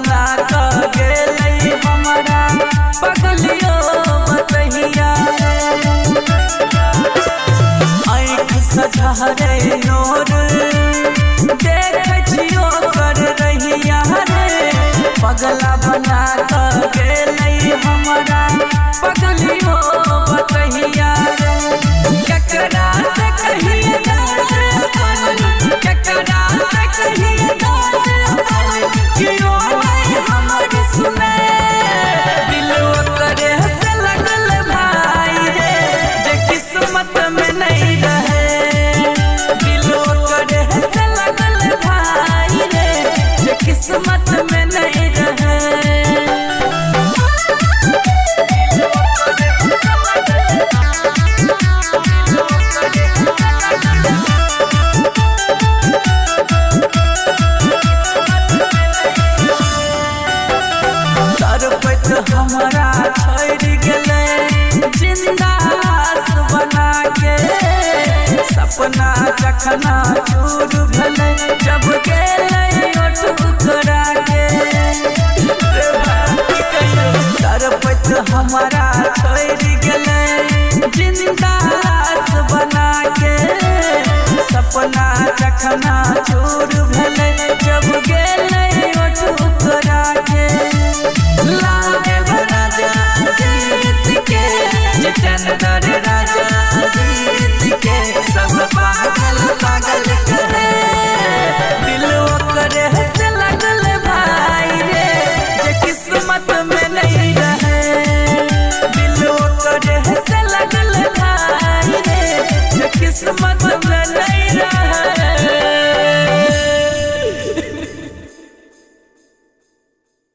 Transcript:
बना कर गेलै हमरा पगलियो बतहिया आँख सझहरे नोर देख छियो कर रहिया रे पगला बना कर गेलै हमरा पगलियो बतहिया रे केकरा से कहिए केकरा से कहिए कियो नहीं हमर सुने दिल ओकरे से लगल भाई रे जे किस्मत में नहीं रहे दिल ओकरे से लगल भाई रे जे किस्मत में नहीं रहे हमरा छोड़ गेलै जिंदास बना के सपना जखना चूर भेलै जब गेलै ठुकरा के तरपत हमरा छोड़ गेलै जिंदास बना के सपना जखना चूर भेलै जब